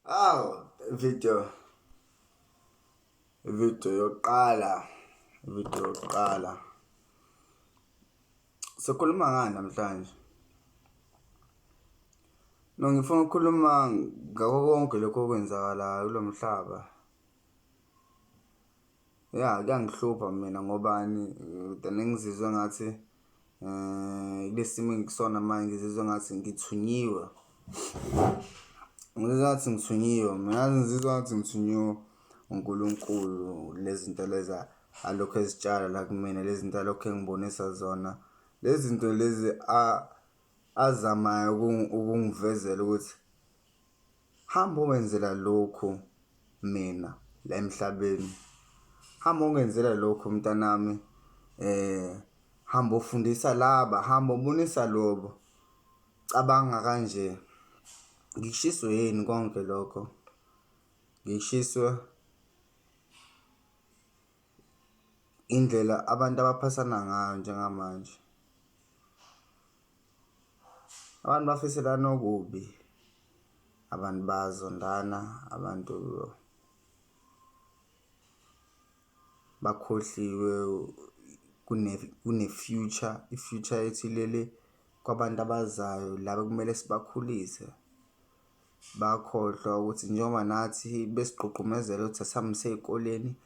Video yokuqala. Sokhuluma ngani namhlanje? Ngifuna ukukhuluma ngakho konke lokho okwenzakalayo kulo mhlaba. Kuyangihlupha mina ngobani ngizizwa ngathi kulesimo engikusona manje ngizizwa ngathi ngithunyiwe. Ngizizwa ngathi ngithunyiwe uNkulunkulu lezi zinto leza alokho ezitshala la kumina, lezi zinto alokho engibonisa zona. Lezi zinto lezi azamayo ukungivezela ukuthi hamba ungenzela lokhu mina la emhlabeni. Hamba ungenzela lokhu mntanami, hamba ufundisa laba, hamba ubonisa lobo. Cabanga kanje. Ngishiswe yini konke lokho? Ngishiswe indlela abantu abaphasana ngayo njengamanje. Abantu bafiselana okubi, abantu bazondana, abantu bakhohliwe kune-future. I-future yethu ilele kwabantu abazayo laba kumele sibakhulise. Bakhohlwa ukuthi njengoba nathi besigqugqumezela ukuthi asihambise ey'koleni,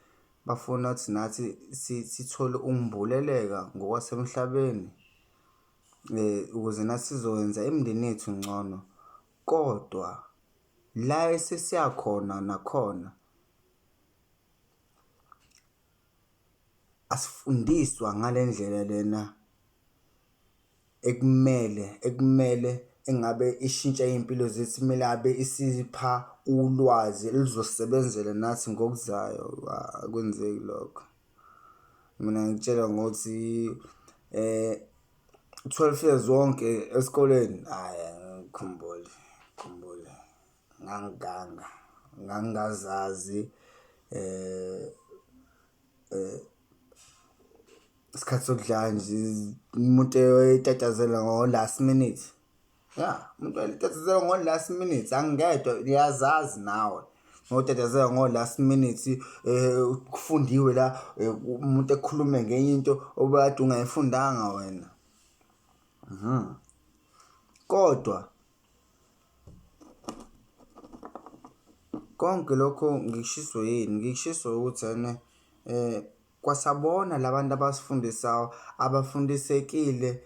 bafuna ukuthi nathi sithole ukumbuleleka ngokwasemhlabeni ukuze nathi sizokwenza imindeni yethu ngcono. Kodwa la esesiyakhona nakhona asifundiswa ngale ndlela lena ekumele engabe ishintsha iy'mpilo zethu, kumele abe isipha ulwazi elizosebenzela nathi ngokuzayo. Akwenzeki lokho. Mina ngitshela ngokuthi 12 years wonke esikoleni ngikhumbule ngangingazazi isikhathi sokudlala nje umuntu etatazela ngo-last minute. Umuntu etatazela ngo-last minute angingedwa, uyazazi nawe. Ngotatazela ngo-last minute kufundiwe la umuntu ekhulume ngenye into obekade ungayifundanga wena. Kodwa konke lokho ngishiswe yini? Ngishiswe ukuthi kwasabona labantu abasifundisayo abafundisekile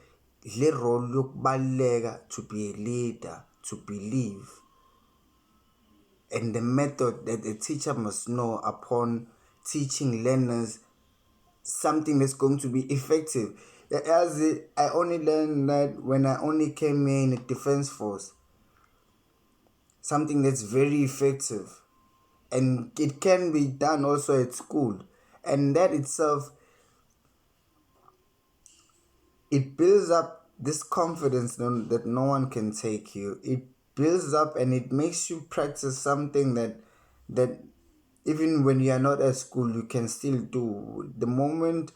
le role yokubaluleka to be a leader, to believe, and the method that a teacher must know upon teaching learners something that's going to be effective. As I only learned that when I only came here in the Defense Force, something that's very effective, and it can be done also at school, and that itself, it builds up this confidence that no one can take you. It builds up and it makes you practice something that even when you are not at school you can still do. The moment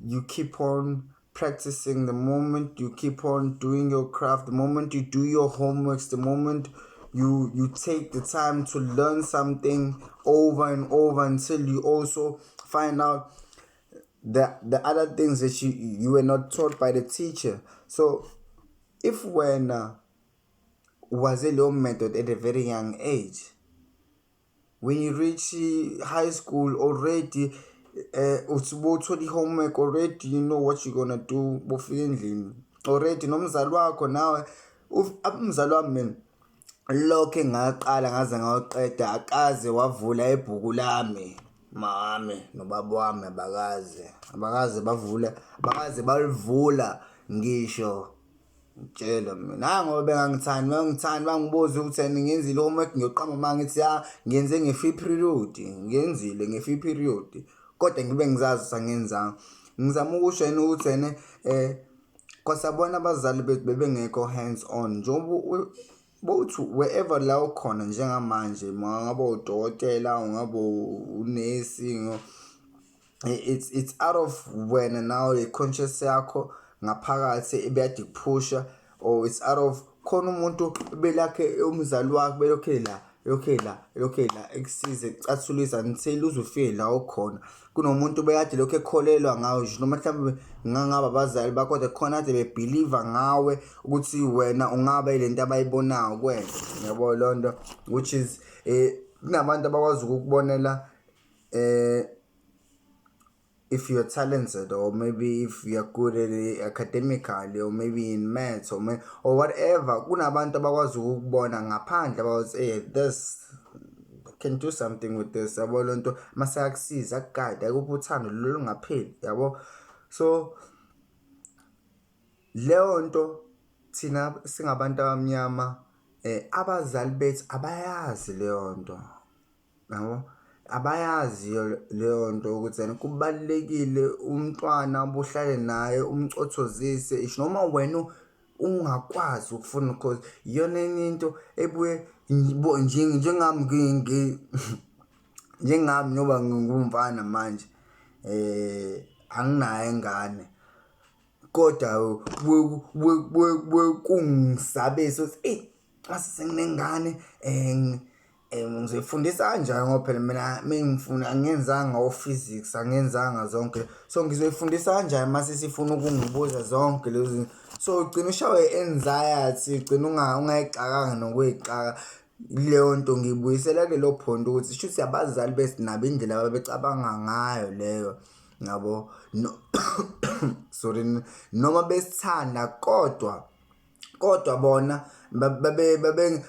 you keep on practicing, the moment you keep on doing your craft, the moment you do your homeworks, the moment you take the time to learn something over and over until you also find out the other things that you were not taught by the teacher. So if when was a low method at a very young age, when you reach high school already, the homework already, you know what you're gonna do. Already nomzali wakho nawe umzali wami lokho engaqala ngaze ngawuqeda akaze wavula ibhuku lami. Mama nobaba wami abakaze balivula ngisho. Ngitshela mina ngoba bengangithandi bangibuza ukuthi ngiyenzile homework ngiyoqamba mangithi ngiyenze nge-free period, kodwa ngibe ngizazi sangenzanga. Ngizama ukusho yena ukuthi kwasabona abazali bethu bebengekho hands on. Njengoba both wherever la ukhona njengamanje, ngabe udokotela ungabe unesi, it's out of wena now i-conscious yakho ngaphakathi ebeyade kuphusha, or it's out of khona umuntu belakhe umzali wakhe belokhe la lokhe la ekusize kucathulisa until uze ufike la ukhona. Kunomuntu bekade lokho ekholelwa ngawe nje noma mhlawumbe ngangaba abazali bakho kodwa khona kade bebelieve ngawe ukuthi wena ungaba ilento abayibonayo kuwena, yabo lonto, which is kunabantu abakwazi ukukubonela if you're talented, or maybe if you're good at it academically, or maybe in maths, or whatever. Kunabantu abakwazi ukukubona ngaphandle abawazi this can do something with this, yabo lonto, mase akusiza akugade akupha uthando lolungapheli, yabo. So leyo nto thina singabantu abamnyama abazali bethu abayazi leyo nto, yabo, abayazi leyo nto ukuthi kubalekile umntwana obuhlale naye umcothozise isho noma wena ungakwazi ukufuna, because iyona into ebuye njengami njoba ngumfana manje anginayo ingane, kodwa kungisabisa ukuthi mase senginengane ngizoyifundisa kanjani ngoba phela mina mengifuna angenzanga o-physics, angenzanga zonke, so ngizoyifundisa kanjani mase sifuna ukungibuza zonke lezi. So ugcina ushawe anxiety, ugcina ungayixakanga nokuyixaka. Leyo nto ngibuyisela kulelo phonto ukuthi shuthi abazali besinabo indlela ababecabanga ngayo leyo, yabo, sorry, noma besithanda kodwa bona babebona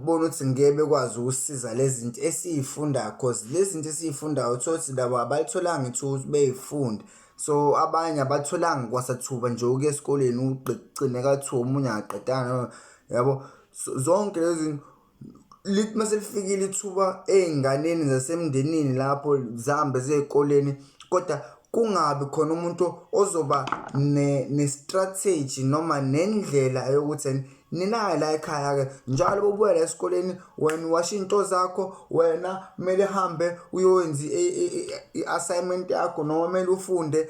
ukuthi ngeke bekwazi ukusiza lezi zinto esiyifundayo, because lezi zinto esiyifundayo uthothi labo abalitholanga ithuba ukuthi beyifunde. So abanye abatholanga kwasathuba nje ukuya esikoleni ugcine kathuba omunye aqedana, yabo. Zonke lezi lithi mase lifikile ithuba ey'nganeni zasemndenini lapho zihambe zeyikoleni, kodwa kungabi khona umuntu ozoba ne-strategy noma nendlela yokuthi ninayo la ekhaya-ke njalo bobuya la esikoleni, wena washa into zakho, wena kumele hambe uyowenza i-assignment yakho noma kumele ufunde.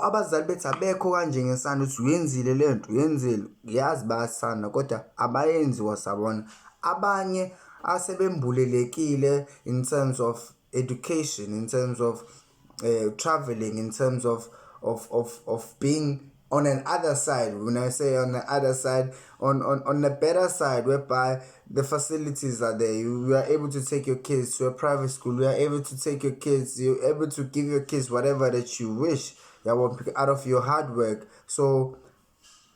Abazali bethu abekho kanje ngesandla ukuthi uyenzile le nto, uyenzile, yazi bayasanda kodwa abayenzi wasabona. Abanye asebembulelekile in terms of education, in terms of traveling, in terms of being on an other side. When I say on the other side, on the better side, whereby the facilities are there, you are able to take your kids to a private school, you are able to take your kids, you're able to give your kids whatever that you wish, out of your hard work. So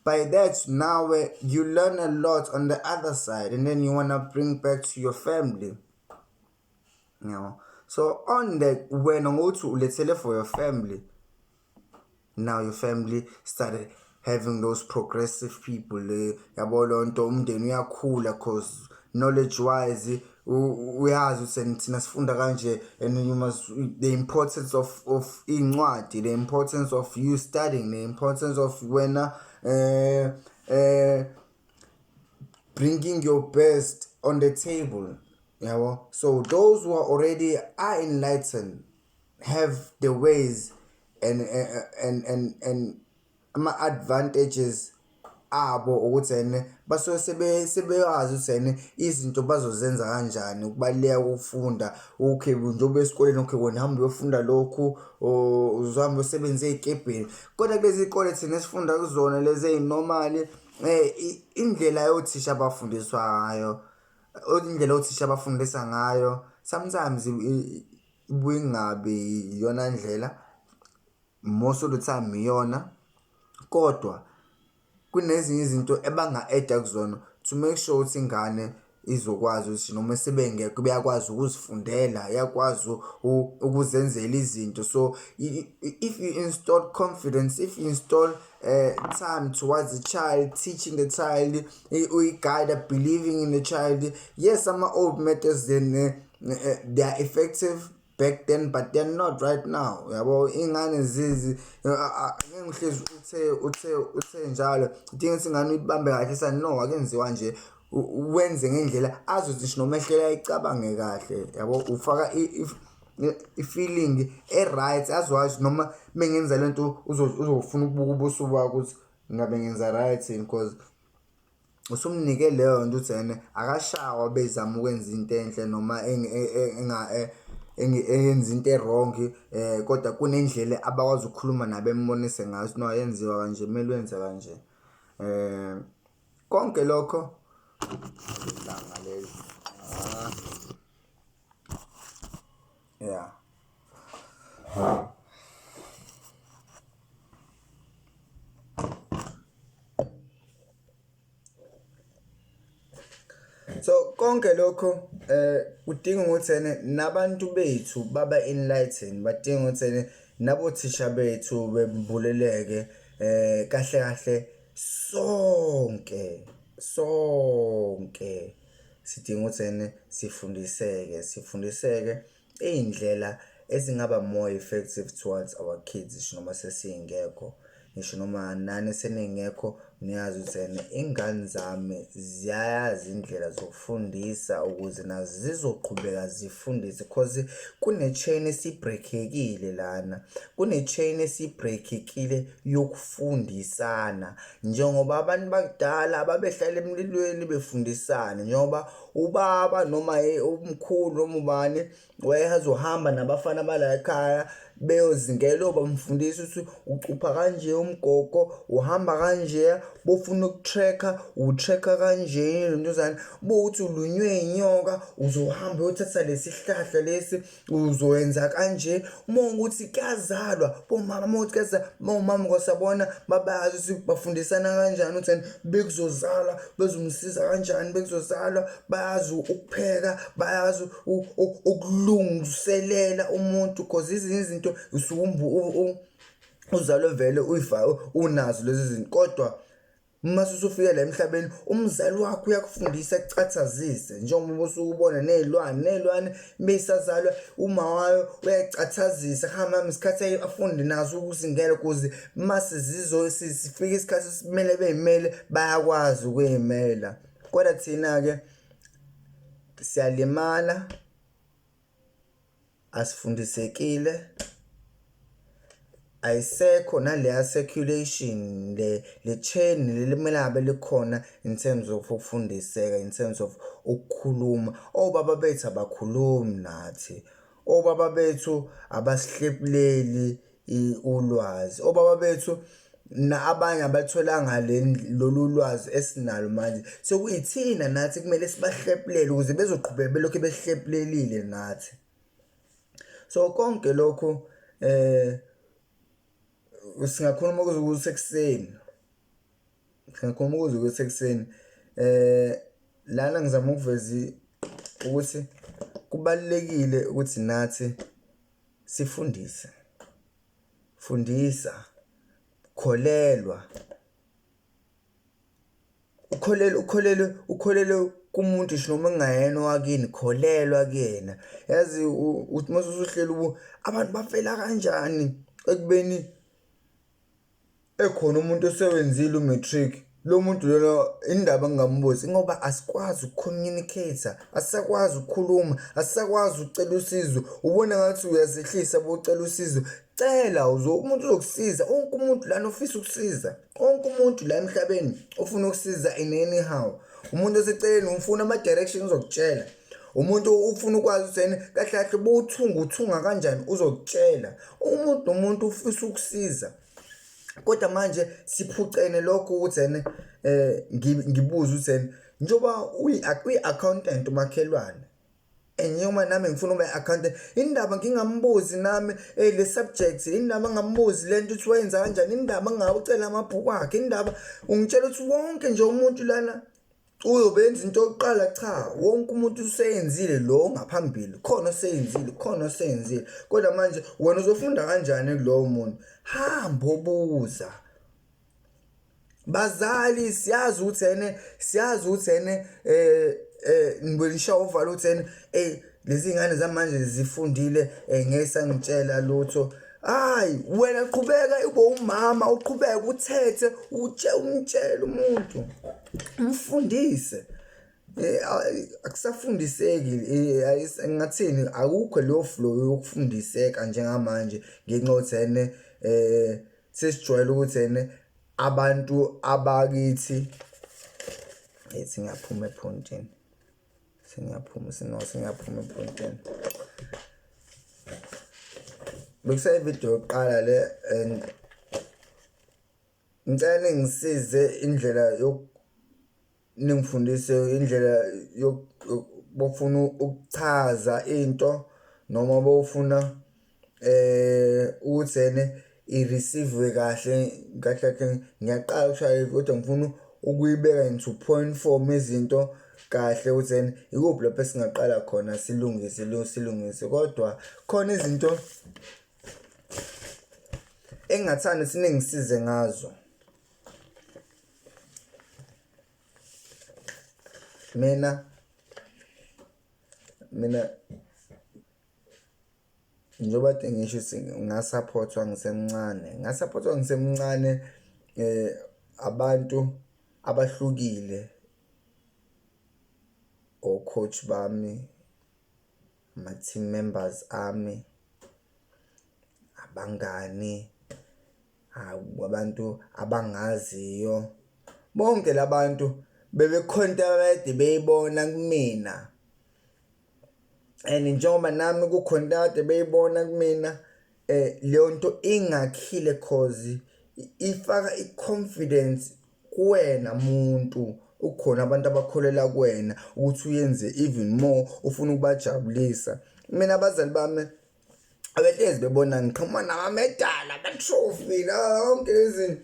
by that, now you learn a lot on the other side, and then you want to bring back to your family, you know. So on that, when I go to let's say for your family, now your family started having those progressive people, yabo lonto umndeni uyakhula, cause knowledge wise uyazi ukuthi thina sifunda kanje, and you must, the importance of incwadi, the importance of you studying, the importance of when bringing your best on the table, yabo. So those who are already enlightened have the ways and ama-advantages abo ukuthi basuke sebeyazi ukuthi izinto bazozenza kanjani, ukubaluleka kokufunda. Okay, njengoba esikoleni, okay, wena hamba uyofunda lokhu, uzohamba usebenze ey'kebheni, kodwa kulezi iy'kole thina esifunda kuzona lezi ey'normali, indlela yothisha abafundiswa ngayo, indlela othisha abafundisa ngayo sometimes ibuye ingabi iyona ndlela, most of the time iyona, kodwa kunezinye izinto ebanga-add-a kuzona to make sure ukuthi ingane izokwazi ukuthi noma sebengekho beyakwazi ukuzifundela, yakwazi ukuzenzela izinto. So if you install confidence, if you install time towards the child, teaching the child, guide, believing in the child, yes, some old methods then they are effective back then, but they're not right now, yabo. Ingane zizi ngihlezi uthe njalo idinga ukuthi ingane uyibambe kahle sana, no, akenziwa nje, wenze ngendlela azothi noma ehlela icabange kahle, yabo. Ufaka i-feeling e-right, azwazi noma mengenza lento uzofuna ukubuka ubuso bakho ukuthi ngabe ngenza right, because usumnike leyo nto uthi ene akashawa bezama ukwenza into enhle noma engenza into wrong, kodwa kunendlela abakwazi ukukhuluma nabo embonise ngayo no yenziwa kanje kumele wenze kanje. Konke lokho ilanga leli yeah. So konke lokho kudinga ukuthi nabantu bethu baba enlighten, badinga ukuthi nabothisha bethu bembuleleke kahle kahle sonke sidinga ukuthi sifundiseke indlela ezingaba more effective towards our kids noma sesingekho, ngisho noma nani seningekho niyazi ukuthi ingane zami ziyayazi indlela zokufundisa ukuze nazo zizoqhubeka zifundise, because kune-chain esibreakekile lana, kune-chain esibreakekile yokufundisana. Njengoba abantu bakudala ababehlala emlilweni befundisana, njengoba ubaba noma umkhulu noma ubani wayehazohamba nabafana bala ekhaya beyozingela bamfundisa ukuthi ucupha kanje umgogo, uhamba kanje, bofuna ukutracker utracker kanje ntuzana, bokuthi ulunywe inyoka uzohamba uyothatha lesihlahla lesi uzowenza kanje. Uma ukuthi kuyazalwa bomama, uma ukuthi kuyazalwa bomama kwasabona babazi ukuthi bafundisana kanjani ukuthi bekuzozala bezomsiza kanjani, bekuzozalwa bayazi ukupheka, bayazi ukulungiselela umuntu, because izinto uzalwe vele unazo lezi zinto. Kodwa mase usufika la emhlabeni umzali wakho uyakufundisa ekucathazise, njengoba usubona nezilwane besazalwa uma wayo uyacathazisa hamba isikhathi afunde nazo ukusingela ukuze mase sifika isikhathi simele beyimele bayakwazi ukuyimela. Kodwa thina ke siyalimala, asifundisekile, ayisekho naleya circulation le chain lelimele ngabe likhona in terms of ukufundiseka, in terms of ukukhuluma. Obaba bethu abakhulumi nathi, obaba bethu abasihlephuleli ulwazi, obaba bethu abanye abatholanga lolu lwazi esinalo manje. So kuyithina nathi kumele sibahlephulele ukuze bezoqhubeka belokhu behlephulelile nathi. So konke lokho singakhuluma ukuze sekuseni, lana ngizama ukuveza ukuthi kubalekile ukuthi nathi sifundise, fundisa, kholelwa, ukholele kumuntu ngisho noma engayena wakini, kholelwa kuyena. Yazi uthi mase usuhlela abantu bafela kanjani ekubeni ekhona umuntu osewenzile umatric, lo muntu lona indaba ngingambuzi ngoba asikwazi ukucommunicate, asisakwazi ukukhuluma, asisakwazi ukucela usizo. Ubona ngathi uyazehlisa bocela usizo, cela umuntu uzokusiza. Wonke umuntu lana ofisa ukusiza, wonke umuntu la emhlabeni ofuna ukusiza in anyhow. Umuntu oseceleni ufuna ama directions uzokutshela, umuntu ufuna ukwazi ukuthi kahle kahle uthunga kanjani uzokutshela. Umuntu nomuntu ufisa ukusiza. Kodwa manje siphucene lokho ukuthi ngibuza ukuthi njoba uyi-accountant umakhelwane, njengoba nami ngifuna ube accountant, indaba ngingambuzi nami le subjects, indaba ngambuzi lento ukuthi wenza kanjani, indaba ngawucela amabhuku akhe, indaba ungitshela ukuthi wonke nje umuntu lana uyobenza into yokuqala. Cha, wonke umuntu useyenzile lo ngaphambili, khona oseyenzile, kodwa manje wena uzofunda kanjani kulowo muntu? Hamba obuza. Bazali siyazi ukuthi ngibelisha uvala ukuthi lezi ngane zamanje zifundile, ngeke sangitshela lutho. Hayi, wena qhubeka ube umama, uqhubeka uthethe, umtshele umuntu, umfundise. Akusafundiseki, ngathini akukho leyo flow yokufundiseka njengamanje, ngenxa yokuthi sesijwayele ukuthi abantu abakithi Singaphuma ephonteni. Singaphuma ephonteni. Bekusayi video yokuqala le and ngicela ngisize indlela ningifundise indlela bofuna ukuchaza into noma bofuna ukuthi i-receive kahle ngiyaqala ukushaya kodwa ngifuna ukuyibeka into point form izinto kahle ukuthi ikuphi lapho singaqala khona silungise kodwa khona izinto engathanda siningisize ngazo. Mina njengoba ngisho ngasupportwa ngisemncane abantu abahlukile coach bami ama team members ami abangani abantu abangaziyo bonke labantu bebekhonta kade beyibona kumina and njengoba nami kukhonta kade beyibona kumina leyo nto ingakhile cause ifaka i-confidence kuwena muntu ukhona abantu abakholela kuwena ukuthi uyenze even more ufuna ukubajabulisa. Mina abazali bami abehlezi bebona ngiqhamuka nama-medal ama-trophy lonke lezi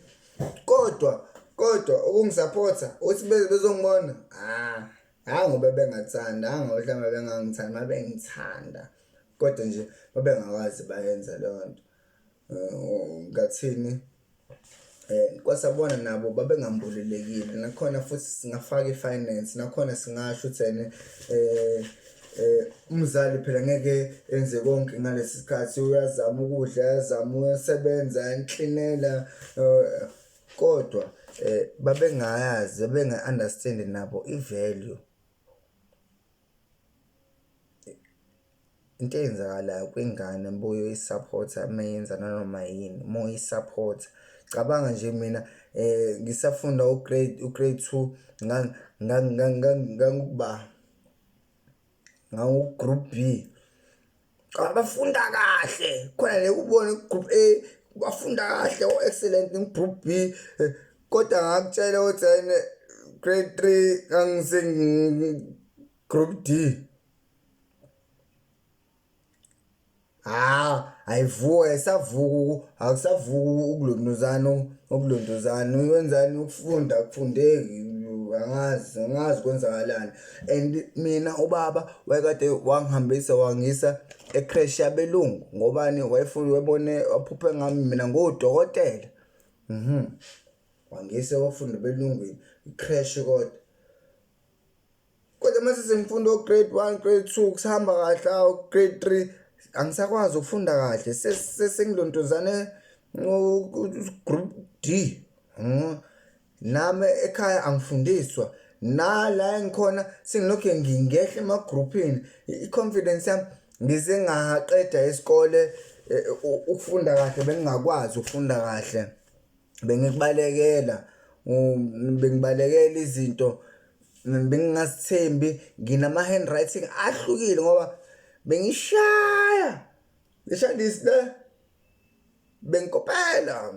kodwa ukungisupporta uthi bezongibona ngoba bengathanda mhlawumbe bengangithanda bengithanda kodwa nje babengakwazi bayenza leyo nto ngathini kwasabona nabo babengambulelekile nakhona futhi singafaka i-finance nakhona singasho ukuthi umzali phela ngeke enze konke ngalesi sikhathi uyazama ukudla uyazama uyasebenza enklinela kodwa babengayazi babenga-understand nabo i-value into eyenzakalayo kwingane mbuyo isupporta mayenza nanoma yini mo isupport. Cabanga nje mina ngisafunda ugrade 2 group B abafunda kahle khona le ubone group A bafunda kahle excellent in group B kodwa ngakutshela ukuthi grade 3 ngangise group D ayivuka esavuka akusavuka ukulondozana wenzani ukufunda akufundeki angazi kwenzakalani and mina ubaba wayekade wangihambisa wangisa ecrash yabelungu ngobani wayefuna webone waphuphe ngami mina ngodokotela wangise wafunda belungwini icrash kodwa mase sengifunda grade 1 grade 2 kusahamba kahle grade 3 angisakwazi ukufunda kahle sesengilondozane group D nami ekhaya angifundiswa nala ngikhona sengilokho ngingehla emagroupini i-confidence yami ngize ngaqeda isikole ukufunda kahle bengingakwazi ukufunda kahle bengibalekela izinto bengingazithembi nginama handwriting ahlukile ngoba bengishaya leshandisile bengikopela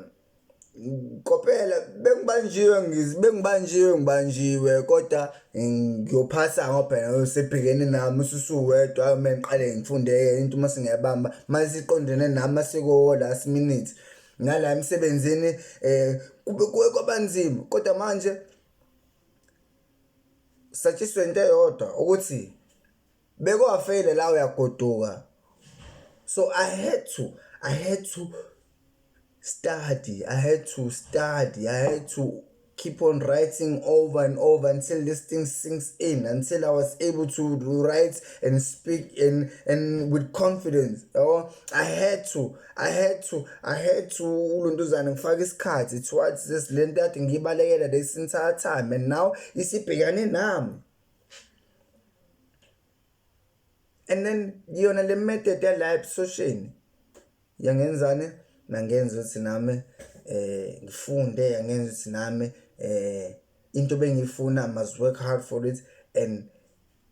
ngibanjiwe kodwa ngiyophasa ngoba phela usebhekene nami ususuwedwa mina ngiqale ngifunde into mase ngiyabamba mase iqondene nami masiko last minute ngala emsebenzini kube kwabanzima kodwa manje satshiswe into eyodwa ukuthi bekwafeyile la uyagoduka so I had to study. I had to keep on writing over and over until this thing sinks in, until I was able to write and speak and with confidence. I had to ulondozana ngifaka isikhathi towards this lento that ngibalekela this entire time and now isibhekane nami. And then yona le method ya live social yangenzane nangenza ukuthi nami ngifunde yangenza ukuthi nami into bengifuna, I must work hard for it, and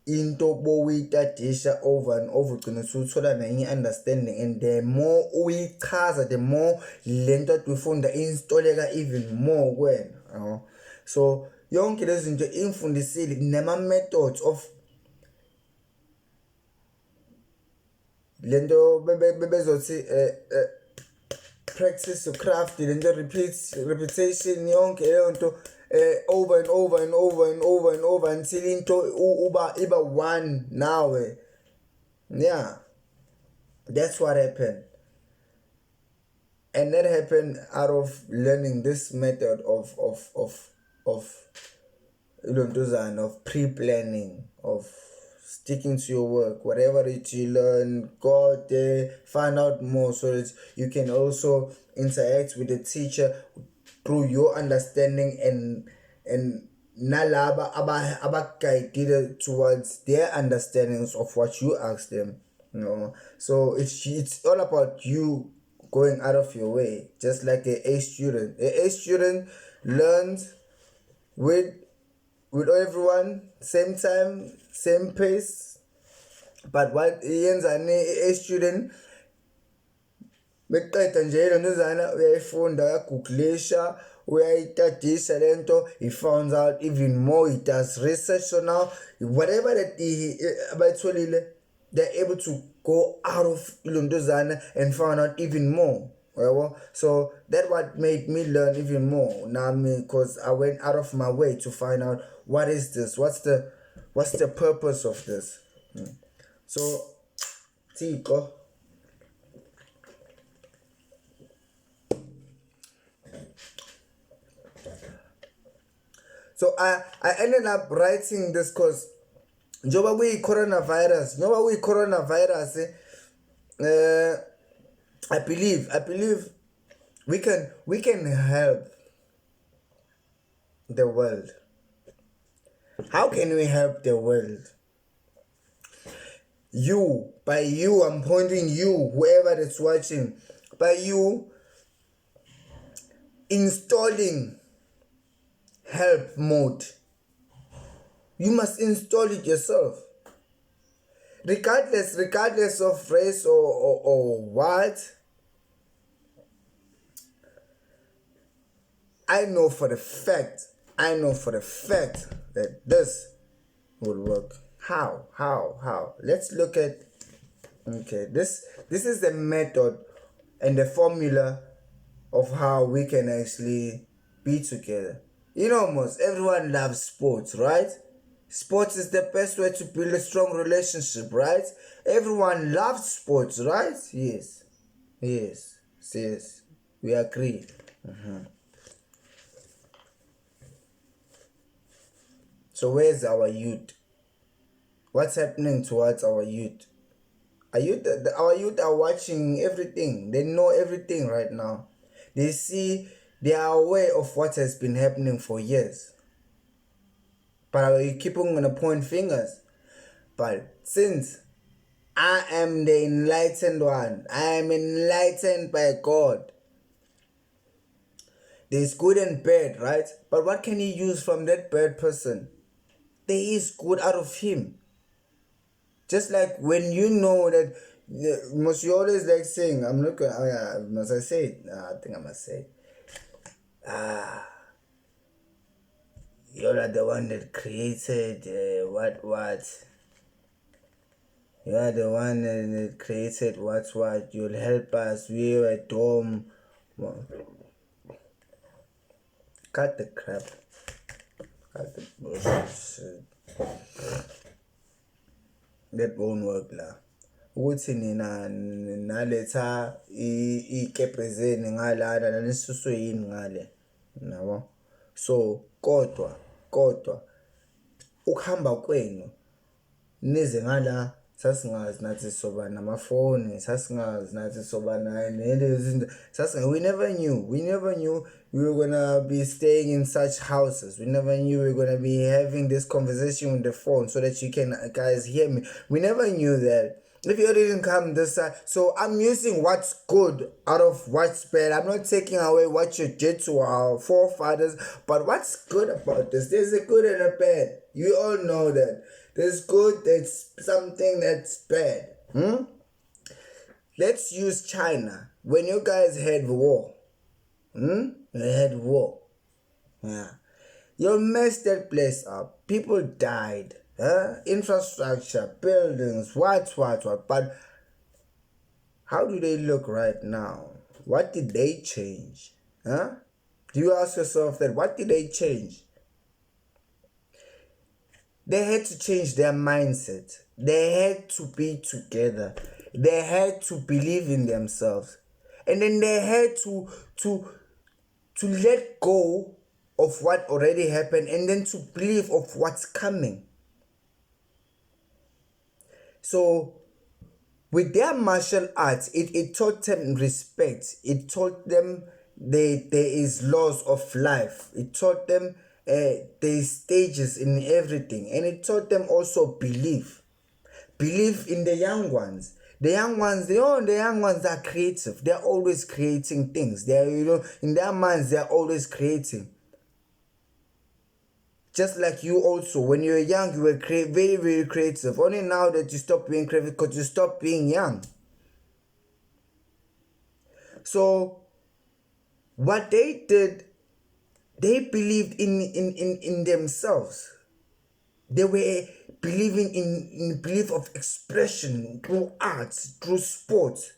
into bowuyitadisha over and over ugcina usuthola nenye understanding, and the more uyichaza, the more lento ade uyifunda installeka even more kuwena. So yonke lezi zinto ingifundisile nema-methods of lento bezothi practice your craft, lento repetition, yonke leyo nto over and over and over and over and over until into iba one nawe. Yeah, that's what happened. And that happened out of learning this method of pre-planning, of sticking to your work, whatever it you learn, go there, find out more, so that you can also interact with the teacher through your understanding and nalaba abagayidile towards their understandings of what you ask them. So it's all about you going out of your way, just like a student. A student learns with everyone, same time, same pace. But what a student beqeda nje lentozana uyayifunda, uyagooglisha, uyayitadisha lento, he finds out even more, he does research. So now whatever that abayitholile, they're able to go out of lentozana and find out even more. So that what made me learn even more now, because I went out of my way to find out what is this, what's the purpose of this. So Tiko, so I ended up writing this because njoba coronavirus, I believe we can help the world. How can we help the world? By you, I'm pointing you, whoever that's watching, by you installing help mode. You must install it yourself. Regardless of race or what, I know for the fact that this will work. How? Let's look at, this is the method and the formula of how we can actually be together. Almost everyone loves sports, right? Sports is the best way to build a strong relationship, right? Everyone loves sports, right? Yes. We agree. So where's our youth? What's happening towards our youth? Our youth are watching everything. They know everything right now. They are aware of what has been happening for years. But we keep on gonna point fingers. But since I am the enlightened one, I am enlightened by God. There's good and bad, right? But what can you use from that bad person? There is good out of him. Just like when you know that, must you always like saying, I'm not gonna, must I say it? I think I must say it. You're the one that created what. You are the one that created what. You'll help us. We are at home. Cut the crap. Cut the bullshit. That won't work la. Ukuthi nina naletha ikephe zeni ngalana nanisuso yini ngale. Nabo. So kodwa ukuhamba kwenu nize ngala sasingazi nathi soba namafoni, sasingazi nathi soba we never knew we were gonna be staying in such houses. We never knew we were gonna be having this conversation with the phone so that you can guys hear me. We never knew that If you didn't come this side, so I'm using what's good out of what's bad. I'm not taking away what you did to our forefathers, but what's good about this? There's a good and a bad. You all know that. There's good, there's something that's bad. Let's use China. When you guys had war, you had war. Yeah. You messed that place up. People died. Infrastructure, buildings, what. But how do they look right now? What did they change? Do you ask yourself that? What did they change? They had to change their mindset. They had to be together. They had to believe in themselves. And then they had to let go of what already happened and then to believe of what's coming. So with their martial arts, it taught them respect. It taught them there is laws of life. It taught them there's stages in everything. And it taught them also belief. Believe in the young ones. The young ones are creative. They're always creating things. They're, in their minds, they're always creating. Just like you also, when you were young, you were very, very creative. Only now that you stop being creative because you stop being young. So, what they did, they believed in themselves. They were believing in belief of expression through arts, through sports,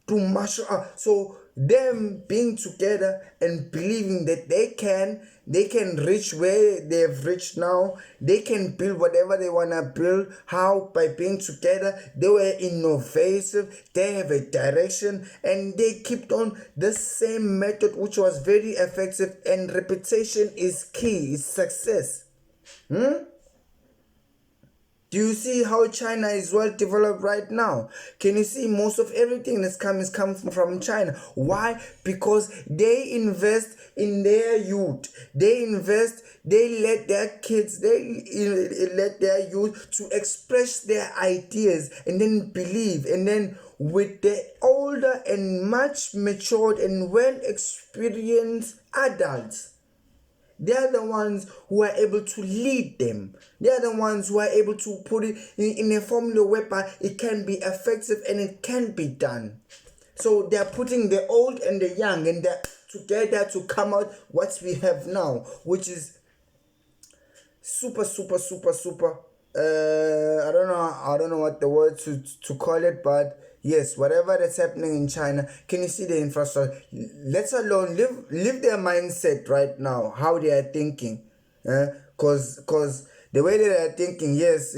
through martial art. So them being together and believing that they can reach where they've reached now. They can build whatever they want to build. How? By being together. They were innovative. They have a direction and they kept on the same method, which was very effective, and repetition is key. It's success. Do you see how China is well developed right now? Can you see most of everything that's coming from China? Why? Because they invest in their youth. They let their kids, they let their youth to express their ideas and then believe. And then with the older and much matured and well experienced adults, they are the ones who are able to lead them. They are the ones who are able to put it in a formula whereby it can be effective and it can be done. So they are putting the old and the young and they're together to come out what we have now, which is super. I don't know what the word to call it, but yes, whatever that's happening in China, can you see the infrastructure? Let's alone live their mindset right now, how they are thinking, cause the way they are thinking, yes,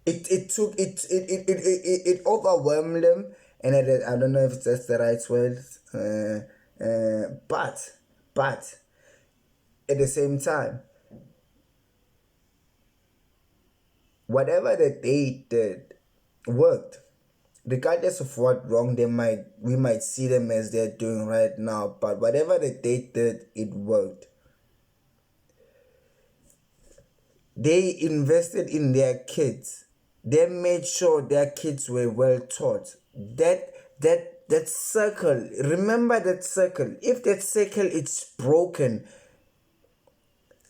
it overwhelmed them, and I don't know if that's the right word, but at the same time, whatever that they did worked, regardless of what wrong we might see them as they're doing right now, but whatever that they did, it worked. They invested in their kids. They made sure their kids were well taught. That circle, remember that circle. If that circle is broken,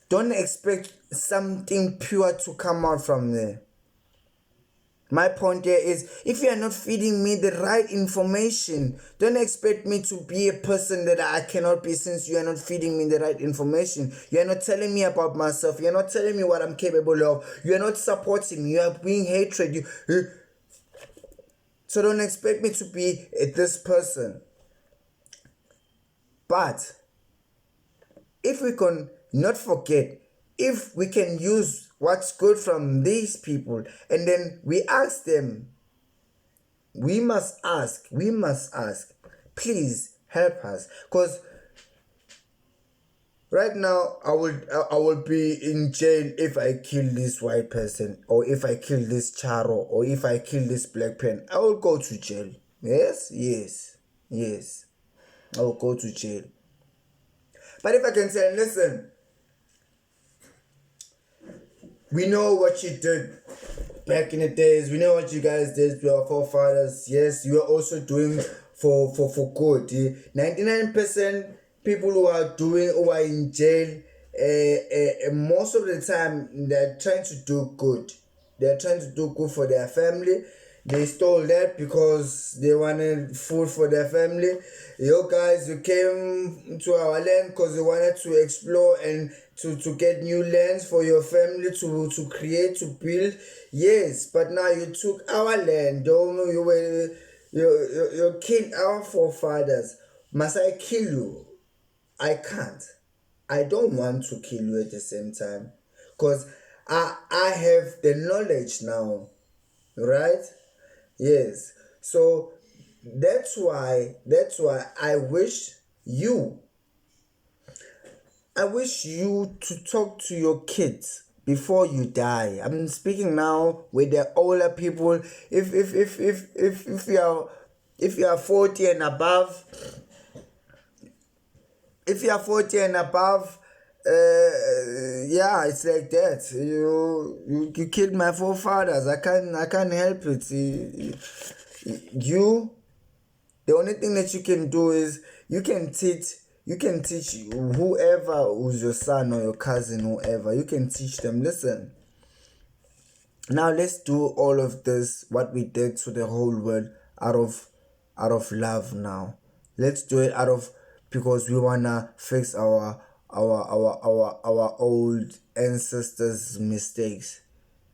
don't expect something pure to come out from there. My point here is, if you are not feeding me the right information, don't expect me to be a person that I cannot be, since you are not feeding me the right information. You are not telling me about myself. You are not telling me what I'm capable of. You are not supporting me. You are being hatred. So don't expect me to be this person. But if we can not forget, if we can use what's good from these people and then we ask them, we must ask, please help us, because right now I will be in jail if I kill this white person, or if I kill this Charo, or if I kill this black pen. I will go to jail. Yes, I will go to jail. But if I can say, listen, We know what you did back in the days. We know what you guys did to our forefathers. Yes, you are also doing for good. 99% people who are in jail, most of the time they're trying to do good. They're trying to do good for their family. They stole that because they wanted food for their family. You guys, you came to our land because you wanted to explore and to get new lands for your family to create, to build. Yes, but now you took our land. You killed our forefathers. Must I kill you? I can't. I don't want to kill you at the same time. Because I have the knowledge now. Right? Yes. So that's why you I wish you to talk to your kids before you die. I'm speaking now with the older people. If you are 40 and above, if you are 40 and above, yeah, it's like that. You killed my forefathers. I can't help it. You The only thing that you can do is you can teach whoever who's your son or your cousin, whoever, you can teach them, listen, now let's do all of this what we did to the whole world out of love. Now let's do it out of because we wanna fix our old ancestors mistakes,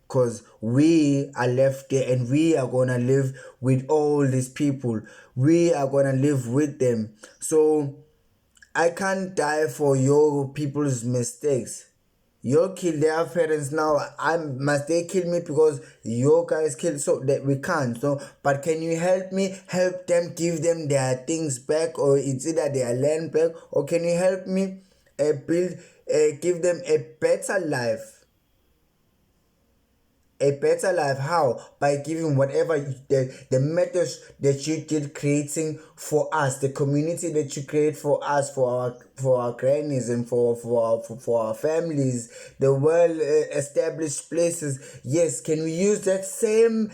because we are left there and we are gonna live with all these people. We are gonna live with them. So I can't die for your people's mistakes. You kill their parents now. Must they kill me because your guys killed? So that we can't. So, but can you help me? Help them, give them their things back, or it's either their land back, or can you help me give them a better life? A better life. How? By giving whatever the methods that you did creating for us, the community that you create for us, for our grannies and for our families, the well established places. Yes, can we use that same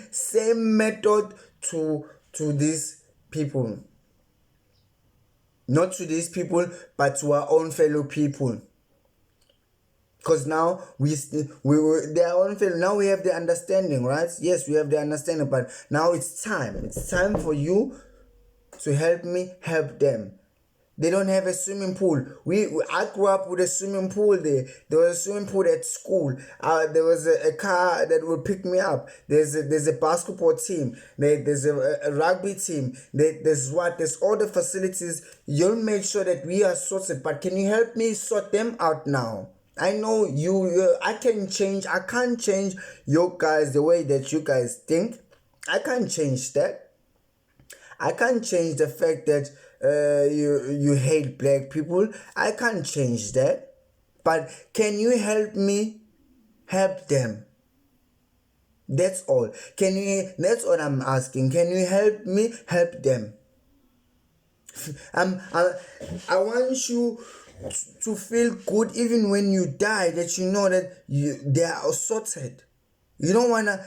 method to these people? Not to these people, but to our own fellow people. Because now we were their own feeling. Now we have the understanding, right? Yes, we have the understanding, but now it's time. It's time for you to help me help them. They don't have a swimming pool. I grew up with a swimming pool there. There was a swimming pool at school. There was a car that would pick me up. There's a basketball team. There's a rugby team. There's all the facilities. You'll make sure that we are sorted. But can you help me sort them out now? I know I can't change you guys, the way that you guys think. I can't change that. I can't change the fact that you hate black people. I can't change that. But can you help me help them? That's all. That's all I'm asking. Can you help me help them? I want you to feel good even when you die, that you know that they are sorted. You don't wanna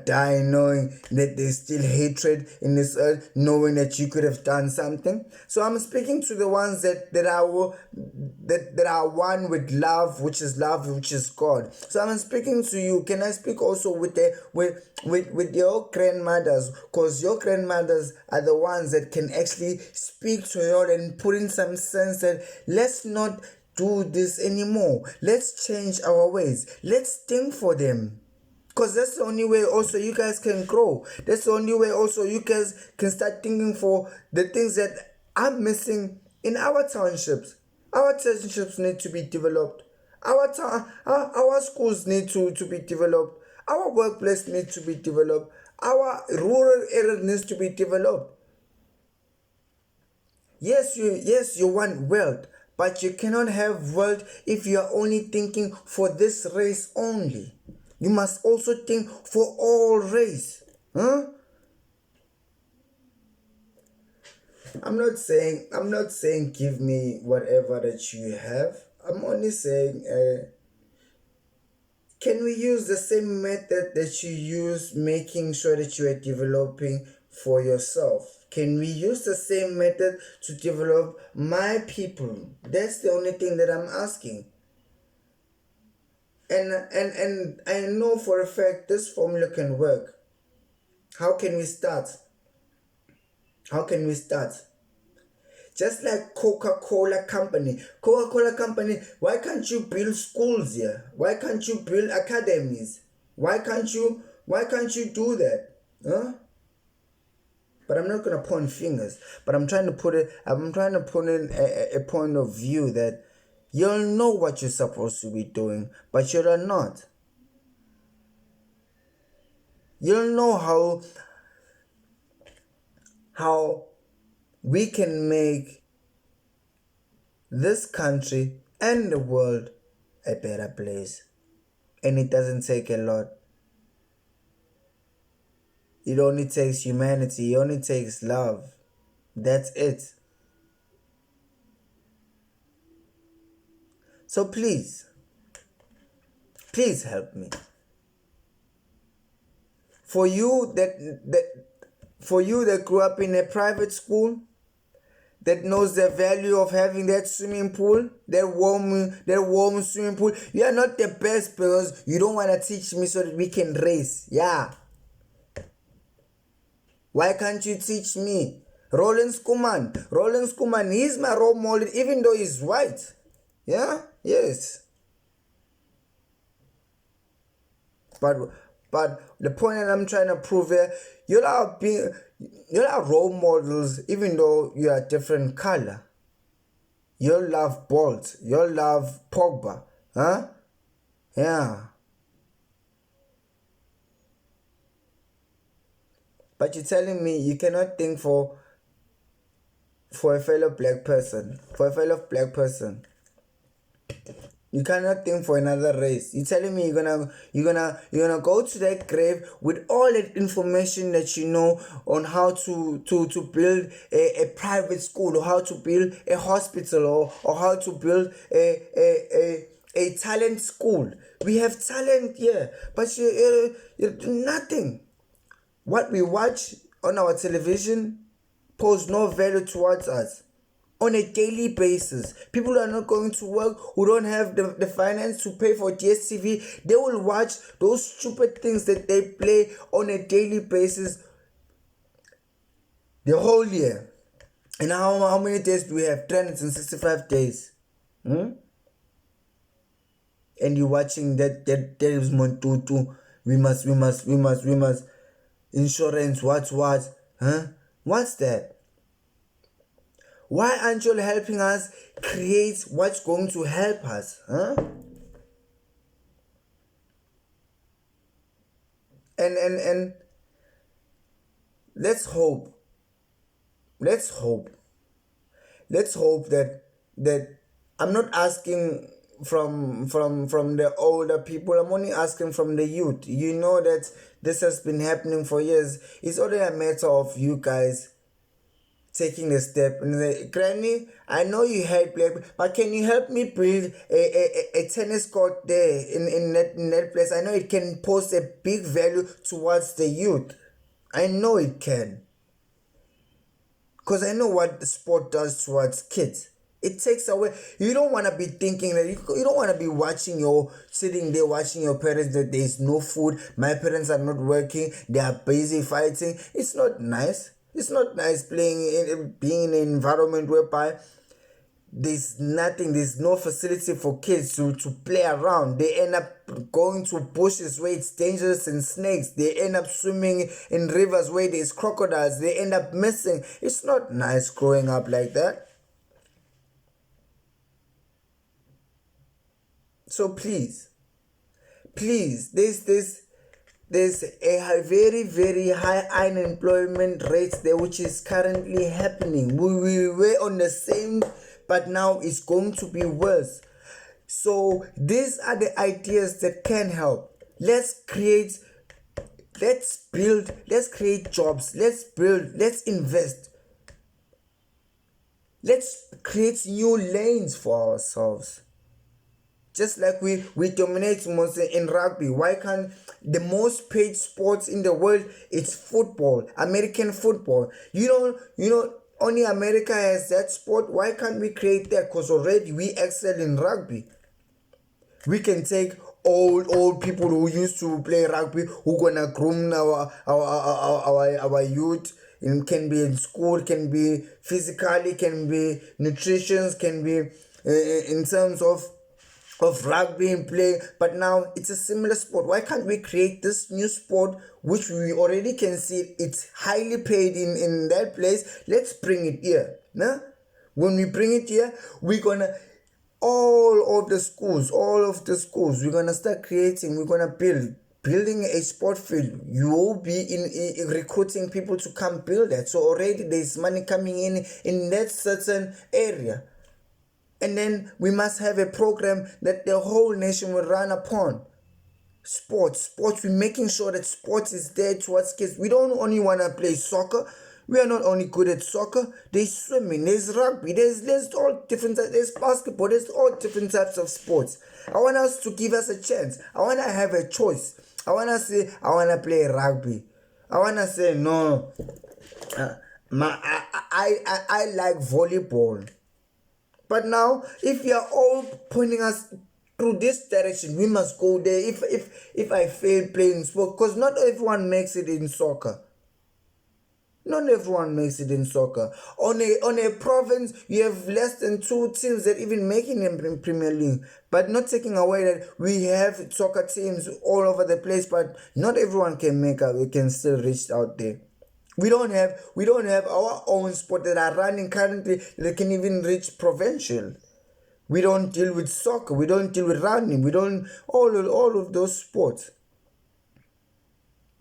die knowing that there's still hatred in this earth, knowing that you could have done something. So I'm speaking to the ones that are one with love, which is God. So I'm speaking to you. Can I speak also with your grandmothers? Because your grandmothers are the ones that can actually speak to you and put in some sense that let's not do this anymore. Let's change our ways. Let's think for them. Because that's the only way also you guys can grow. That's the only way also you guys can start thinking for the things that are missing in our townships. Our townships need to be developed. Our schools need to be developed. Our workplace needs to be developed. Our rural area needs to be developed. Yes, you want wealth, but you cannot have wealth if you are only thinking for this race only. You must also think for all race. I'm not saying give me whatever that you have. I'm only saying Can we use the same method that you use making sure that you are developing for yourself? Can we use the same method to develop my people? That's the only thing that I'm asking. And I know for a fact this formula can work. How can we start? How can we start? Just like Coca-Cola Company. Coca-Cola Company, why can't you build schools here? Why can't you build academies? Why can't you do that? Huh? But I'm not gonna point fingers. But I'm trying to put in a point of view that you'll know what you're supposed to be doing, but you're not. You'll know how we can make this country and the world a better place. And it doesn't take a lot. It only takes humanity. It only takes love. That's it. So please help me. For you that grew up in a private school, that knows the value of having that swimming pool, that warm swimming pool, you are not the best because you don't want to teach me so that we can race. Yeah. Why can't you teach me? Roland Skuman, he's my role model even though he's white. Yeah? Yes. But the point that I'm trying to prove here, you're role models even though you are different color. You'll love Bolt. You'll love Pogba. Huh? Yeah. But you're telling me you cannot think for a fellow black person. You cannot think for another race. You're telling me you're gonna go to that grave with all that information that you know on how to build a private school, or how to build a hospital, or how to build a talent school. We have talent here, but you nothing. What we watch on our television pose no value towards us. On a daily basis, people are not going to work, who don't have the finance to pay for DSTV, they will watch those stupid things that they play on a daily basis the whole year. And how many days do we have? 365 days. And you're watching that is Montutu. We must insurance, what? Huh? What's that? Why aren't you helping us create what's going to help us? Huh? And let's hope that I'm not asking from the older people. I'm only asking from the youth. You know that this has been happening for years. It's only a matter of you guys taking the step and say, Granny, I know you hate black, but can you help me build a tennis court there in that place? I know it can pose a big value towards the youth. I know it can. Because I know what the sport does towards kids. It takes away. You don't want to be thinking that you don't want to be sitting there watching your parents that there is no food. My parents are not working. They are busy fighting. It's not nice. It's not nice being in an environment whereby there's no facility for kids to play around. They end up going to bushes where it's dangerous and snakes. They end up swimming in rivers where there's crocodiles. They end up missing. It's not nice growing up like that. So please, there's a very, very high unemployment rate there, which is currently happening. We were on the same, but now it's going to be worse. So these are the ideas that can help. Let's create jobs. Let's invest. Let's create new lanes for ourselves. Just like we dominate most in rugby. Why can't the most paid sports in the world, it's football, American football. Only America has that sport. Why can't we create that? Because already we excel in rugby. We can take old people who used to play rugby, who gonna groom our youth. It can be in school, can be physically, can be nutrition, can be in terms of rugby and play. But now it's a similar sport. Why can't we create this new sport which we already can see it's highly paid in that place? Let's bring it here. Nah? When we bring it here, we're gonna all of the schools, we're gonna start creating, we're gonna building a sport field. You will be in recruiting people to come build that. So already there's money coming in that certain area. And then we must have a program that the whole nation will run upon. Sports, we're making sure that sports is there towards kids. We don't only want to play soccer. We are not only good at soccer. There's swimming, there's rugby, there's all different, there's basketball, there's all different types of sports. I want us to give us a chance. I want to have a choice. I want to say, I want to play rugby. I want to say, no, I like volleyball. But now, if you are all pointing us through this direction, we must go there. If I fail playing sport, because not everyone makes it in soccer. Not everyone makes it in soccer. On a province, you have less than 2 teams that even making in Premier League. But not taking away that we have soccer teams all over the place, but not everyone can make it. We can still reach out there. We don't have our own sport that are running currently that can even reach provincial. We don't deal with soccer. We don't deal with running. We don't all of those sports.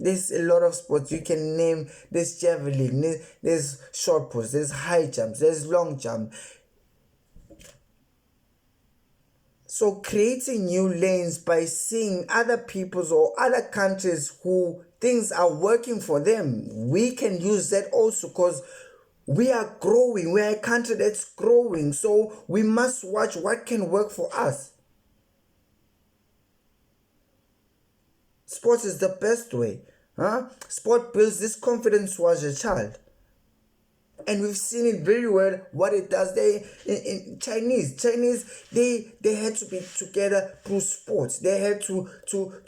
There's a lot of sports you can name. There's javelin, there's short put, there's high jumps, there's long jump. So creating new lanes by seeing other people's or other countries who things are working for them, we can use that also, because we are growing. We are a country that's growing. So we must watch what can work for us. Sports is the best way. Sport builds this confidence towards a child. And we've seen it very well what it does. They in Chinese, they had to be together through sports. They had to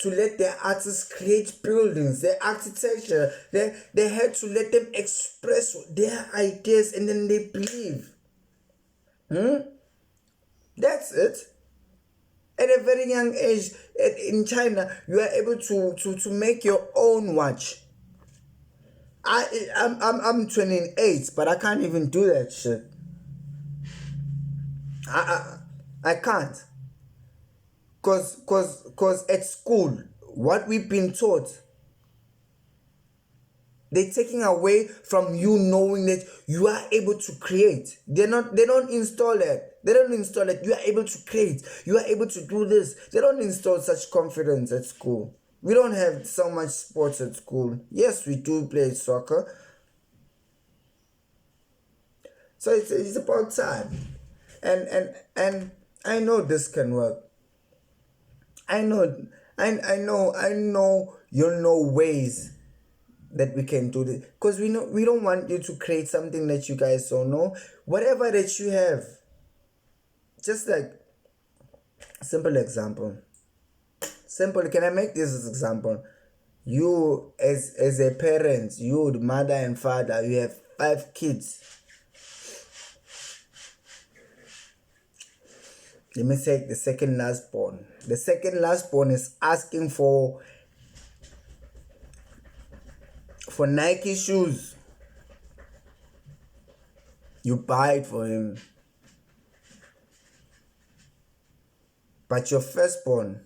let their artists create buildings, their architecture. They had to let them express their ideas, and then they believe. That's it. At a very young age, in China, you are able to make your own watch. I'm 28, but I can't even do that shit. I can't. Cause at school, what we've been taught, they're taking away from you knowing that you are able to create. They don't install it. They don't install it. You are able to create. You are able to do this. They don't install such confidence at school. We don't have so much sports at school. Yes, we do play soccer. So it's about time. And I know this can work. I know you'll know ways that we can do this. Because we don't want you to create something that you guys don't know. Whatever that you have. Just like simple example. Simple, can I make this as example? You as a parent, you, the mother and father, you have 5 kids. Let me take the second last born. The second last born is asking for Nike shoes. You buy it for him. But your firstborn,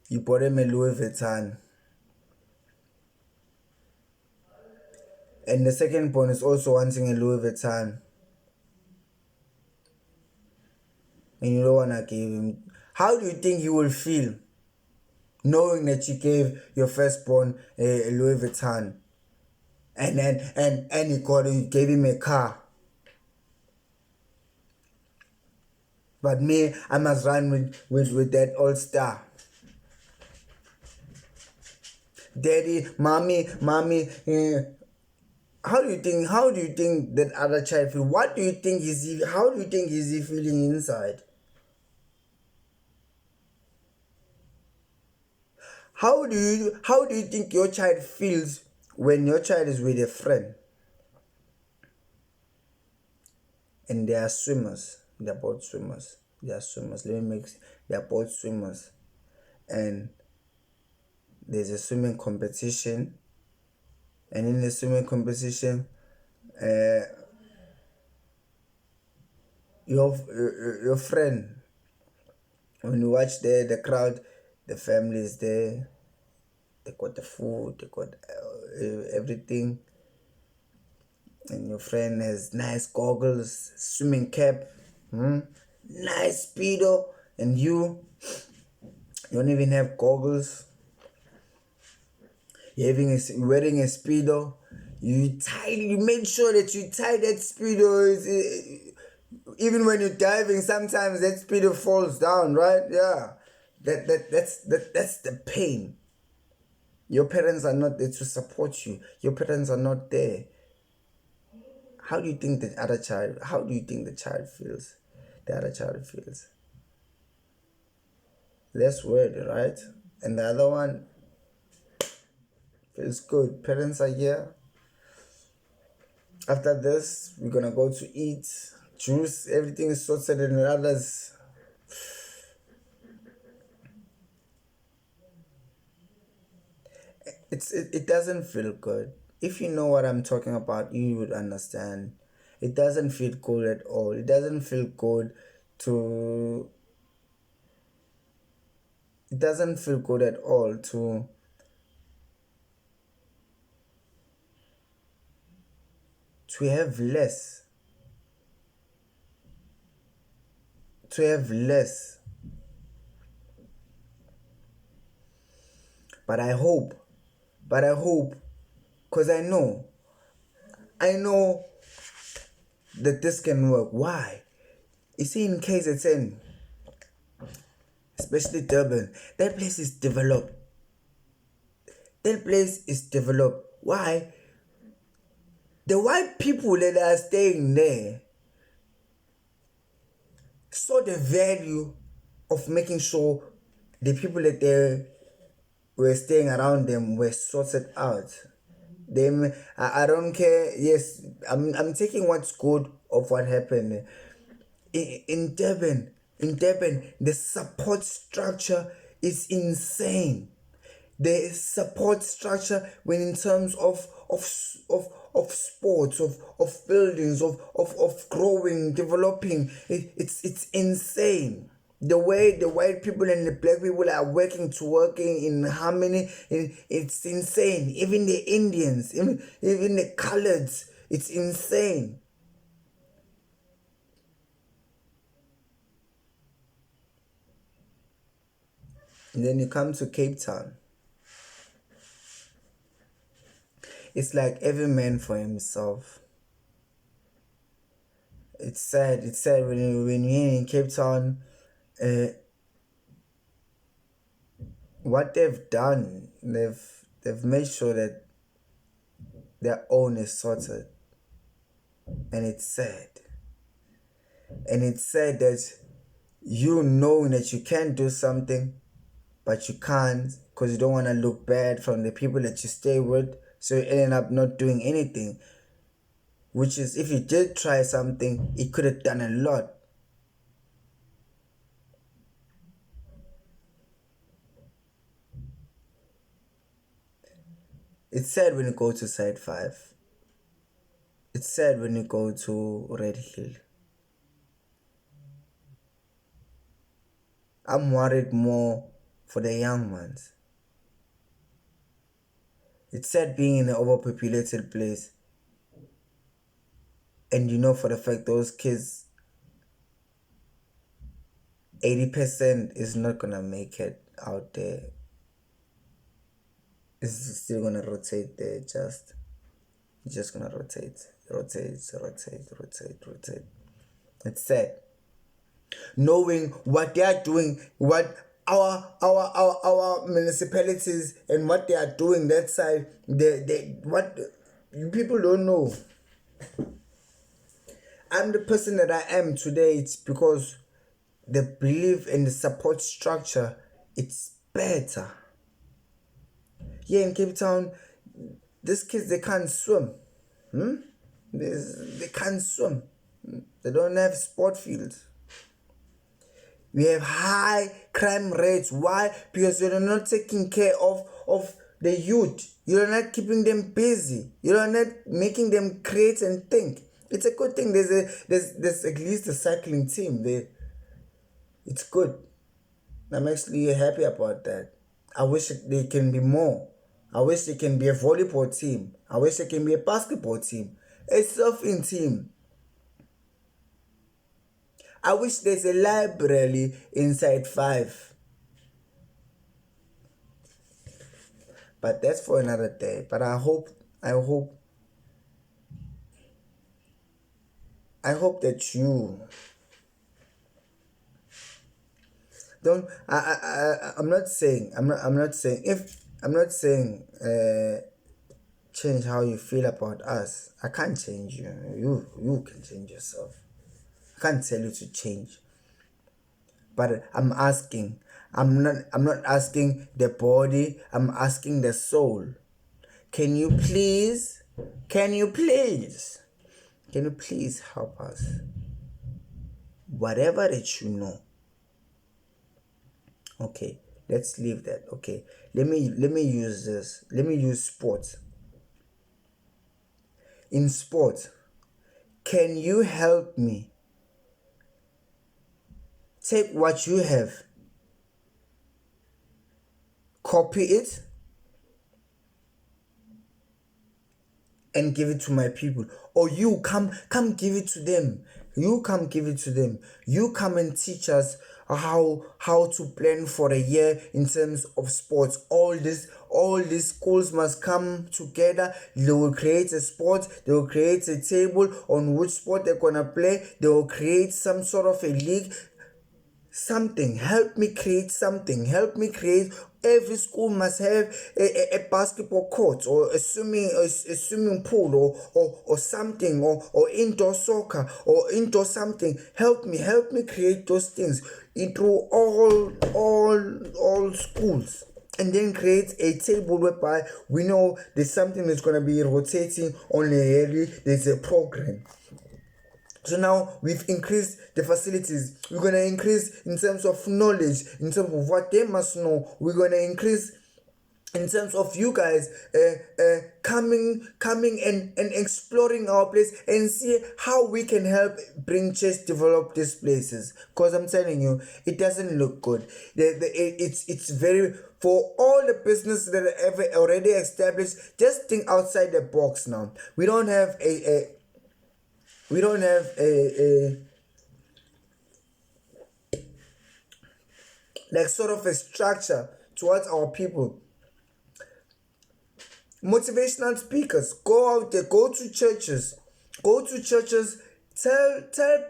you bought him a Louis Vuitton. And the second born is also wanting a Louis Vuitton. And you don't want to give him. How do you think you will feel knowing that you gave your firstborn a Louis Vuitton? and he gave him a car. But me, I must run with that old star. Daddy, mommy, how do you think that other child feel? What do you think how do you think is he feeling inside? How do you think your child feels when your child is with a friend and they are swimmers? They're both swimmers. They are both swimmers, and there's a swimming competition, and in the swimming competition, your friend, when you watch the crowd, the family is there. They got the food, they got everything, and your friend has nice goggles, swimming cap, nice speedo, and you don't even have goggles. You're wearing a speedo. You make sure that you tie that speedo. Even when you're diving, sometimes that speedo falls down, right? Yeah, that's the pain. Your parents are not there to support you. Your parents are not there. How do you think the other child? How do you think the child feels? The other child feels. Less weird, right? And the other one feels good. Parents are here. After this, we're gonna go to eat. Juice, everything is sorted, and the others. It doesn't feel good. If you know what I'm talking about, you would understand. It doesn't feel good at all. It doesn't feel good to. It doesn't feel good at all to have less. To have less. But I hope, because I know that this can work. Why? You see, in KZN, especially Durban, that place is developed. Why? The white people that are staying there saw the value of making sure the people that they were staying around them were sorted out. I don't care. Yes, I'm taking what's good of what happened in Durban. The support structure is insane. The support structure when in terms of sports, of buildings, of growing, developing, it's insane. The way the white people and the black people are working in harmony, it's insane. Even the Indians, even the coloreds, it's insane. And then you come to Cape Town. It's like every man for himself. It's sad when you're in Cape Town. What they've done, they've made sure that their own is sorted, and it's sad. And it's sad that you know that you can do something, but you can't because you don't want to look bad from the people that you stay with, so you end up not doing anything. Which is, if you did try something, it could have done a lot. It's sad when you go to Side 5. It's sad when you go to Red Hill. I'm worried more for the young ones. It's sad being in an overpopulated place, and you know for the fact those kids, 80% is not gonna make it out there. It's still gonna rotate there just. You're just gonna rotate. It's sad. Knowing what they are doing, what our municipalities and what they are doing that side, what people don't know. I'm the person that I am today. It's because the belief and the support structure, it's better. Here in Cape Town, these kids, they can't swim. They can't swim. They don't have sport fields. We have high crime rates. Why? Because you're not taking care of the youth. You're not keeping them busy. You're not making them create and think. It's a good thing. There's at least a cycling team there. It's good. I'm actually happy about that. I wish there can be more. I wish there can be a volleyball team. I wish there can be a basketball team, a surfing team. I wish there's a library inside 5. But that's for another day. But I hope that you don't. I'm not saying change how you feel about us. I can't change you. You can change yourself. I can't tell you to change. But I'm asking. I'm not asking the body. I'm asking the soul. Can you please help us? Whatever that you know. Okay, let's leave that. Okay, let me use this. Let me use sports. In sport, can you help me take what you have, copy it, and give it to my people? Or you come give it to them. You come give it to them. You come and teach us how to plan for a year in terms of sports. All these schools must come together. They will create a sport. They will create a table on which sport they're gonna play. They will create some sort of a league. Something. Help me create something. Every school must have a basketball court or a swimming pool or something or indoor soccer or indoor something. Help me create those things into all schools. And then create a table whereby we know there's something that's going to be rotating on a yearly. There's a program. So now we've increased the facilities. We're going to increase in terms of knowledge, in terms of what they must know. We're going to increase in terms of you guys coming and exploring our place and see how we can help bring church develop these places. Because I'm telling you, it doesn't look good. It's very, for all the businesses that are ever already established, just think outside the box now. We don't have a like sort of a structure towards our people. Motivational speakers, go out there, go to churches, tell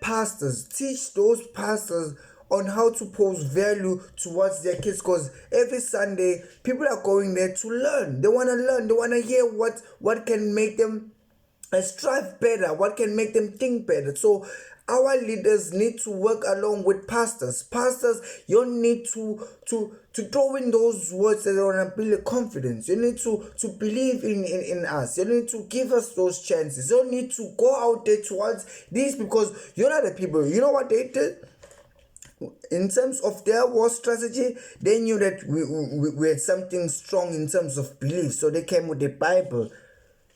pastors, teach those pastors on how to pose value towards their kids, because every Sunday people are going there to learn. They want to learn. They want to hear what can make them strive better, what can make them think better. So our leaders need to work along with pastors. You need to throw in those words that are going to build confidence. You need to believe in us. You need to give us those chances. You need to go out there towards these, because you're not the people. You know what they did? In terms of their war strategy, they knew that we had something strong in terms of belief. So they came with the Bible.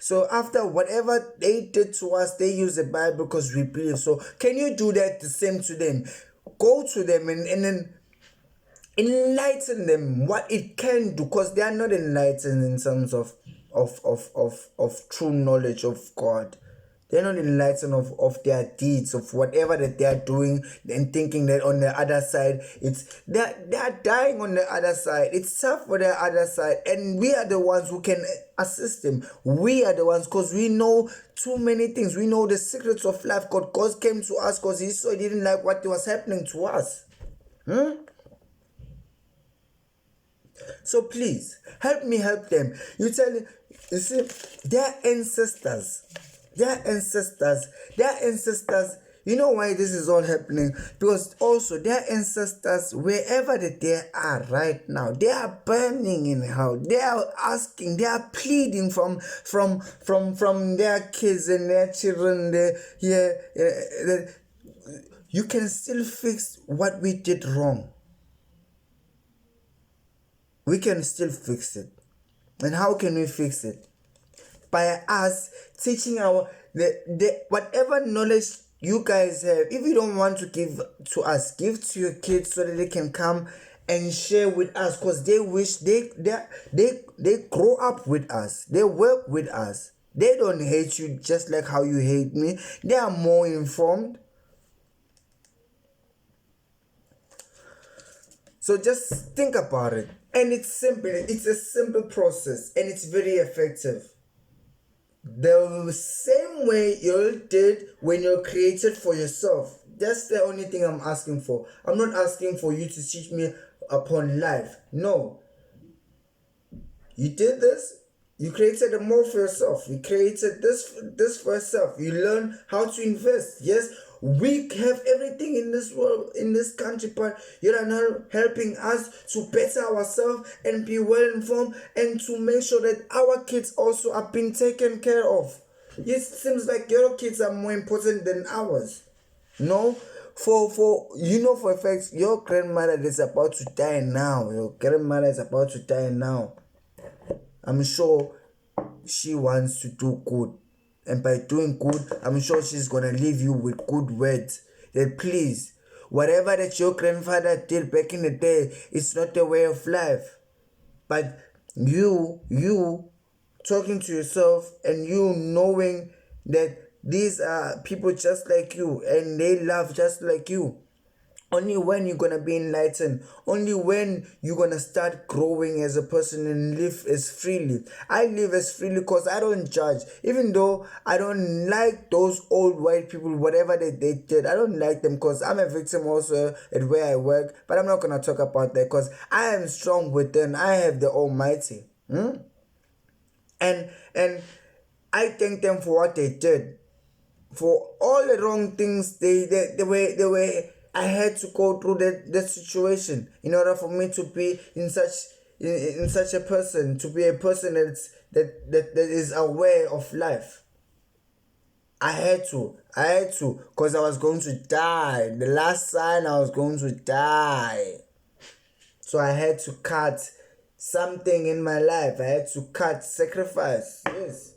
So after whatever they did to us, they use the Bible because we believe. So can you do that the same to them? Go to them and then enlighten them what it can do, because they are not enlightened in terms of true knowledge of God. They're not enlightened of their deeds, of whatever that they are doing, and thinking that on the other side, they're dying on the other side. It's tough for the other side, and we are the ones who can assist them. We are the ones, because we know too many things. We know the secrets of life. God came to us because He saw He didn't like what was happening to us. So please help me help them. You see, their ancestors. You know why this is all happening? Because also their ancestors, wherever that they are right now, they are burning in hell. They are asking, they are pleading from their kids and their children. You can still fix what we did wrong. We can still fix it. And how can we fix it? By us teaching the whatever knowledge you guys have. If you don't want to give to us, give to your kids so that they can come and share with us, because they wish they grow up with us. They work with us. They don't hate you just like how you hate me. They are more informed. So just think about it. And it's simple. It's a simple process, and it's very effective. The same way you did when you're created for yourself. That's the only thing I'm asking for. I'm not asking for you to teach me upon life. No. You did this. You created a more for yourself. You created this for yourself. You learn how to invest. Yes, we have everything in this world, in this country, but you're not helping us to better ourselves and be well informed, and to make sure that our kids also are being taken care of. It seems like your kids are more important than ours. No, for you know for a fact your grandmother is about to die now. Your grandmother is about to die now. I'm sure she wants to do good. And by doing good, I'm sure she's gonna leave you with good words. That please, whatever that your grandfather did back in the day, it's not the way of life. But you talking to yourself, and you knowing that these are people just like you and they love just like you. Only when you're gonna be enlightened, only when you're gonna start growing as a person and live as freely. I live as freely because I don't judge. Even though I don't like those old white people, whatever they did, I don't like them, because I'm a victim also at where I work. But I'm not gonna talk about that, because I am strong within. I have the Almighty. And I thank them for what they did. For all the wrong things they were I had to go through that situation in order for me to be in such a person, to be a person that is aware of life. I had to, because I was going to die. The last sign, I was going to die. So I had to cut something in my life. I had to cut sacrifice. Yes.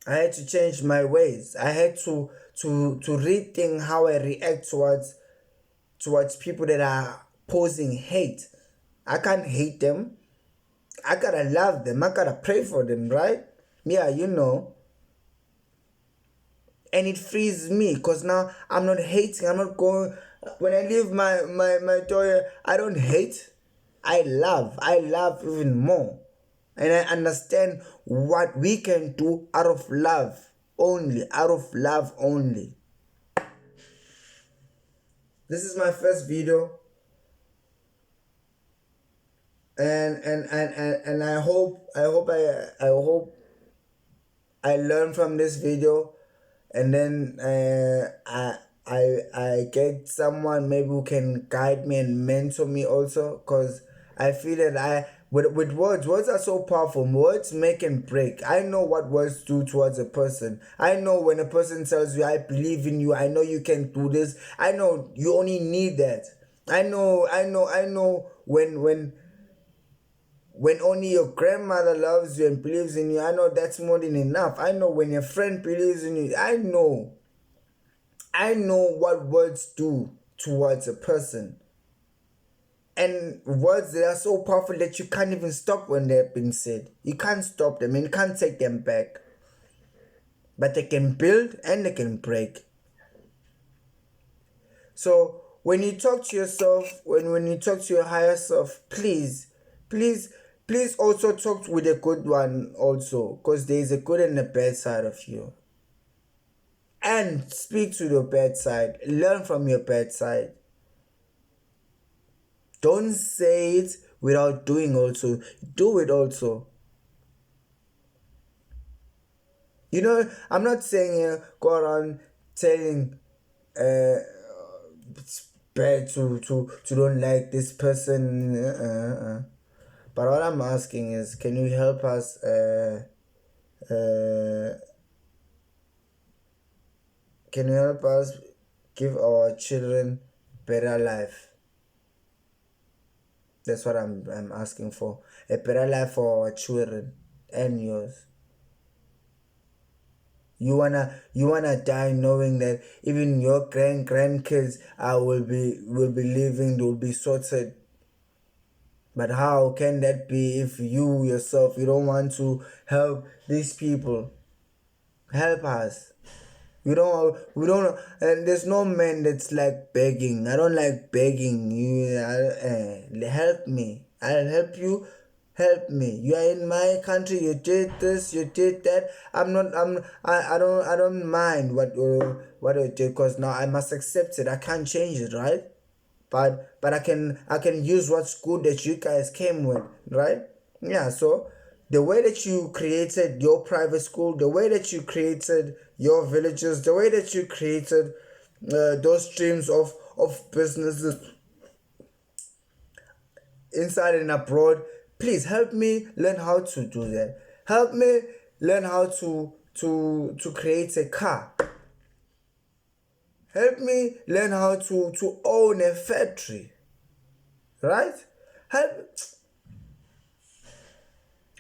I had to change my ways. I had to rethink how I react towards people that are posing hate. I can't hate them. I gotta love them. I gotta pray for them, right? Yeah, you know. And it frees me, because now I'm not hating. I'm not going. When I leave my daughter, I don't hate. I love even more. And I understand what we can do out of love only. This is my first video. And I hope I learn from this video, and then I get someone maybe who can guide me and mentor me also, because I feel that with words are so powerful. Words make and break. I know what words do towards a person. I know when a person tells you, I believe in you, I know you can do this, I know you only need that. I know when only your grandmother loves you and believes in you, I know that's more than enough. I know when your friend believes in you, I know what words do towards a person. And words that are so powerful that you can't even stop when they've been said. You can't stop them and you can't take them back. but they can build and they can break. So when you talk to yourself, when you talk to your higher self, please also talk with a good one also, because there is a good and a bad side of you. And speak to your bad side. Learn from your bad side. Don't say it without doing also. Do it also. You know, I'm not saying go around telling it's bad to don't like this person. But what I'm asking is, can you help us can you help us give our children better life? That's what I'm asking for. A better life for our children and yours. You wanna die knowing that even your grandkids will be living, will be sorted. But how can that be if you yourself, you don't want to help these people? Help us. We don't, and there's no man that's like begging. I don't like begging. Help me. I'll help you. Help me. You are in my country. You did this. You did that. I don't mind what you did, because now I must accept it. I can't change it, right? But I can use what's good that you guys came with, right? Yeah. So the way that you created your private school, the way that you created your villages, the way that you created those streams of businesses inside and abroad, please help me learn how to do that. Help me learn how to create a car. Help me learn how to own a factory. Right? Help.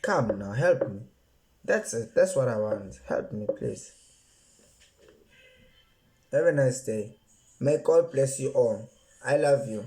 Come now, help me. That's it. That's what I want. Help me, please. Have a nice day. May God bless you all. I love you.